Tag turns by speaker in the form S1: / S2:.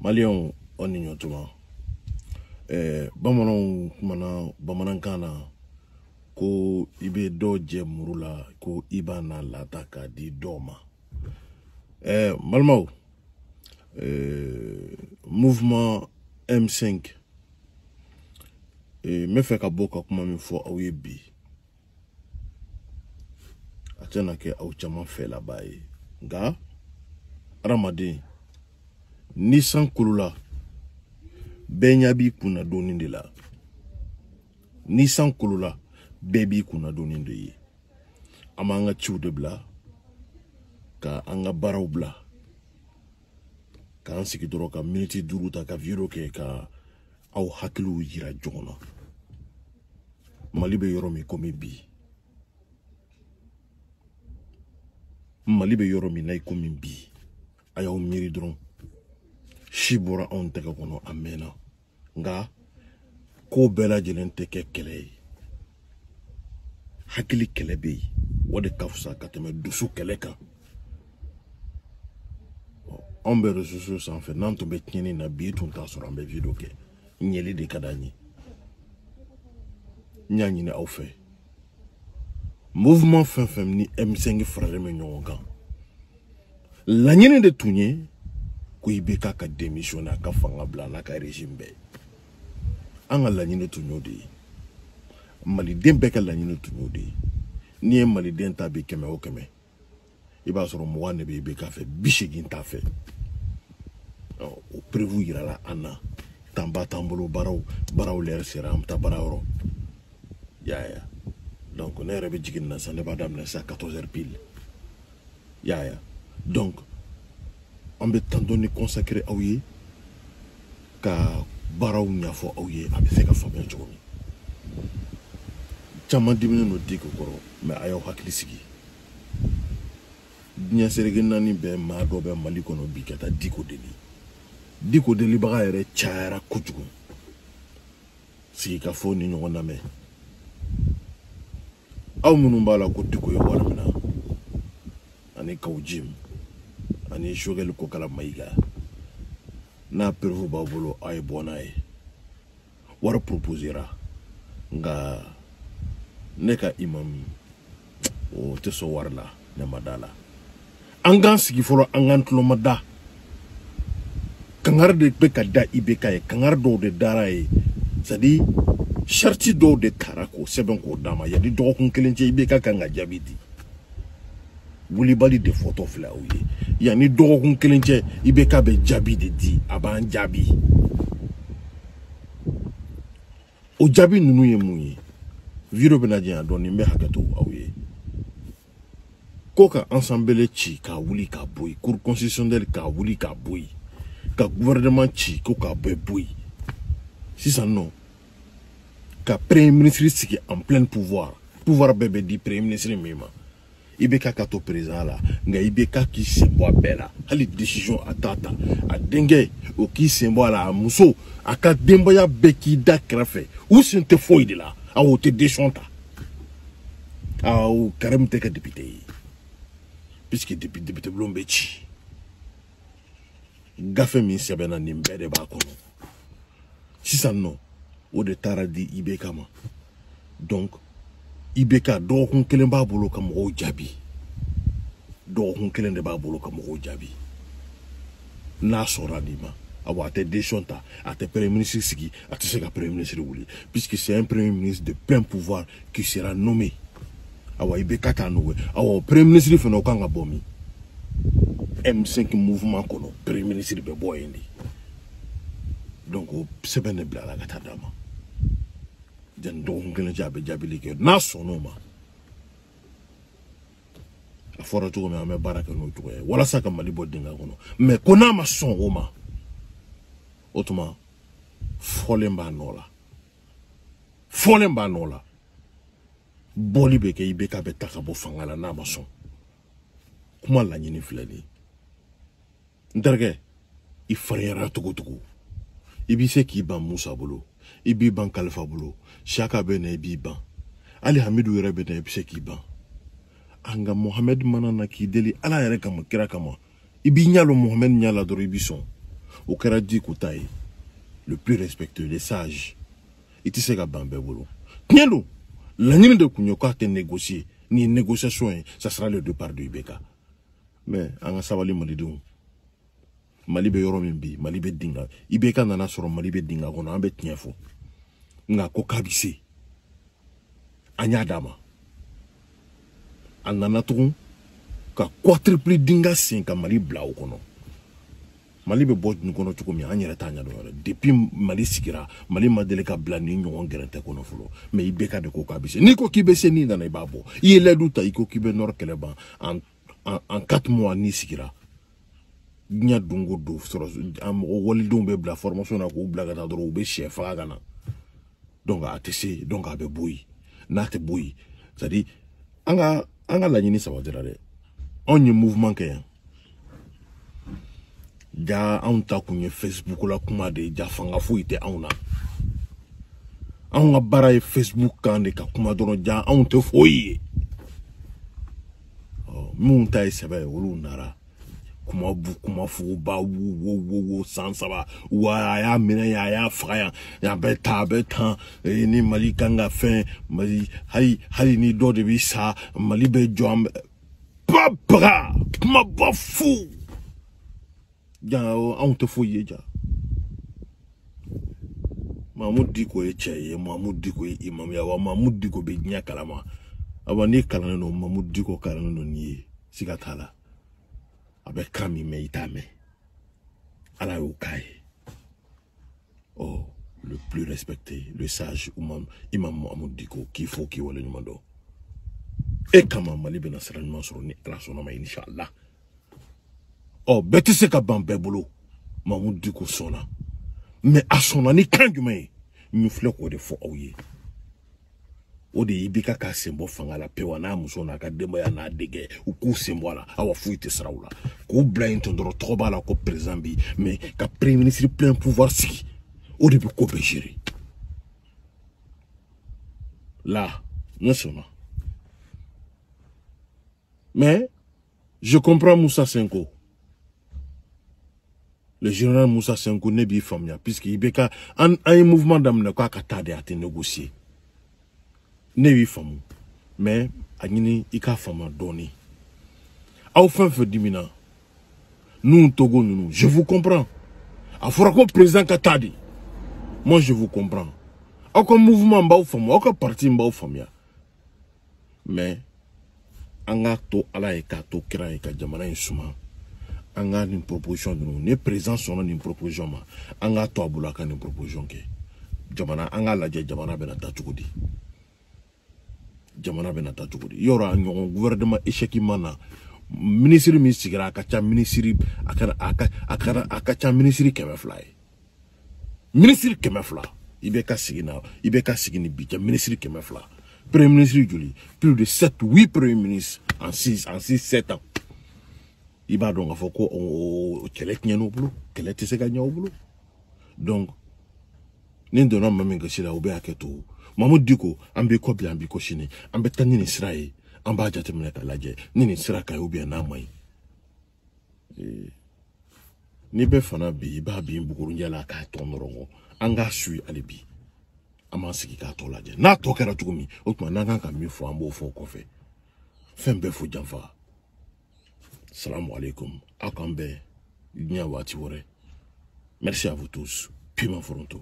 S1: Malion on y tuma bamanan mana bamanankana ko ibe do je murula ko ibana lataka di doma malmau mouvement M5 me fait ka boka kuma mi fo awe bi atena ke au chama fait la baye nga Ramadan Nissan kulula benyabi kuna doni de la Nissan kulula baby kuna doni de yi amanga chiu de bla ka anga baraw bla ka ansiki doro ka minute duru ta ka viro ke ka au hakilu yira jona malibe yoromi komi bi malibe yoromi nay komi bi ayaw miri dron shibura on teka kono amena nga ko bela jelen teke kele hakili kele be wode kafsa kateme dusu kele kan on be resusu sans fait nan to be tieni na bi tun ta so rambe video ke nyeli de kadani nyanyi ne au fait mouvement fin ni M5 frère me nyonga la nyene de tunye ko ibeka ka démission ka fanga bla na ka régime be anga la nyene tunyo de mali den beka la nyene tunyo de ni mali den ta be keme o keme iba soro mo wane be ibeka fe bishigin ta fe o prévu ira la ana tamba tambolo baraw ler seram ta barawro ya donc on est rebe jigin na sa ne ba dam na sa 14h pile ya donc on peut tant donner consacré à oui ka baraw nyafo à oui avec ses familles jomi chama diminu no diko koro mais ayo hakli sigi nya seregen nani be ma do be maliko no bikata diko deli baga ere chara kujugu sigi ka fo ni no na me aw munu bala ko diko yo wala mina ani kawjim ani shogel ko kala maiga na pervu babolo ay bonay war proposera nga neka imam o te so warla ne madala angan sigi folo angan tulo mada kangar de be kada ibeka e kangar do de dara e sadi sharti do de karako seben ko dama ya di do kun kelenje ibeka kanga jabiti wuli bali de photo fla ouye yani do kun kelenje ibeka be jabi de di aban jabi o jabi nunu ye muye viro benadien doni me hakato ouye koka ensemble chi ka wuli ka boy cour constitutionnel ka wuli ka boy ka gouvernement chi ko ka boy si ça non ka premier ministre qui en plein pouvoir bébé di premier ministre mema ibeka kato président la nga ibeka ki sembo bela hali décision atata a dengue o ki sembo la muso aka dembo ya beki da krafe ou sente foi de la a o te déchanta a o karem te ka député puisque député blombechi gafe min sebena nimbede ba kono si ça non o de taradi ibeka ma donc ibeka do kun kelen ba bolo kam o jabi do kun kelen de ba bolo kam o jabi na sora dima awa te déchanta ate premier ministre sigi ate sega premier ministre wuli puisque c'est un premier ministre de plein pouvoir qui sera nommé awa ibeka ta nowe awa premier ministre fe no kanga bomi M5 mouvement kono premier ministre be boyendi donc o sebene bla la gata dama den do ngene jabi like na sonoma a fora to me ame baraka no to wala saka mali bodinga kono mais kona ma son oma otuma folemba nola boli beke ibeka betaka bo fangala na ma son kuma la nyini flani ndarge i frère tugu ibi se ki ban Musa bolo ibi ban Khalifa bolo Shaka bene ibi ban Ali Hamidou yere bene ibi se ki ban anga Mohamed manana ki deli ala yere kama kira kama ibi nyalo Mohamed nyala doro ibi son au Karadi Koutaï, le plus respectueux, les sages, et tu sais qu'à Bambebolo. Tiens donc, l'année de Kounyoka te négocier, ni négociation, ça sera le départ de Ibeka. Mais, en savali Malidou, Malibe Yoromimbi, Malibe Dinga, Ibeka nana sur Malibe Dinga, on a un bête niafo. Nga kokabisi. Anyadama. Anana tourun, ka quadruple dinga 5 Mali blau kono. Mali be boj nukono chukomi anyere tanya do depuis Mali sikira Mali madele ka blani nyon gerente kono fulo mais ibeka de kokabise niko kibese ni na ibabo ile duta iko kibe nor keleba en 4 mois ni sikira nya dungo do soro am woli dombe bla formation na ko blaga da do be chef agana donc atese donc abe boui na te boui ça dit anga la nyini sawadira de onye mouvement ke ja on ta kunye Facebook la kuma de ja fanga fuite auna on bara Facebook kan de ka kuma dono ja on te foyi oh mun ta sebe wolu nara kuma bu kuma fu ba wo sansaba wa ya mina ya fraya ya beta ni Mali kanga fin Mali hari ni do de bisa Mali be jom papa ma ba fou ja on te foye ja Mahmoud Diko e cheye Mahmoud Diko e imam ya wa Mahmoud Diko be nya kalama abani kalana no Mahmoud Diko kalana no ni sikatala avec Kami Meitame ala ukai oh le plus respecté le sage imam Mahmoud Diko qui faut qui wala nyumando e kama Mali be nasran mansur ni ala sonoma inshallah. Oh, bêtise ka Bambebolo, Mahmoud Diko sona. Mais à son année, quand tu m'as nous fleurs de faux ouye. O de Ibeka ka sembo fanga la pewana musona ka demba ya na dege ou ko sembo la awa fuite sraoula. Ko blind ndoro troba la ko président bi mais ka premier ministre plein pouvoir si. O de ko be gérer. Là, non seulement. Mais je comprends Moussa Senko. Le général Moussa Senko ne bi famia puisque Ibeka un mouvement d'amne quoi katade à te négocier. Ne bi famu. Mais agini ika fama doni. Au fin fait dimina. Nous Togo nous, je vous comprends. A fora président katadi. Moi je vous comprends. Aucun mouvement ba famu, aucun parti ba famia. Mais anga to ala eka to kira eka jamana insuma. Anga une proposition de nous ne présent son une proposition ma anga to abulaka une proposition ke jamana anga la jamana benata chukudi jamana benata chukudi yora nyon gouvernement échec mana ministre ministre akacha ministre akacha ministre kemefly ministre kemefla ibeka sigini bicha ministre kemefla premier ministre Juli plus de 7-8 premiers ministres en 6-7 ans. Il va donc avoir quoi au donc nous donnons même que c'est là où bien que tout Mahmoud Diko ambi ko bien ambi ko chine ambi tani ni sirae amba jate mena laje ni sira ka ou bien na mai ni be fana bi ba bi mbukuru njala ka tonrongo anga sui alibi amasiki ka to laje na to kera tukumi okuma nanga ka mi fo ambo fo ko fe fembe fo janfa. Salam alaikum. Akambe, merci à vous tous. Piment Foronto.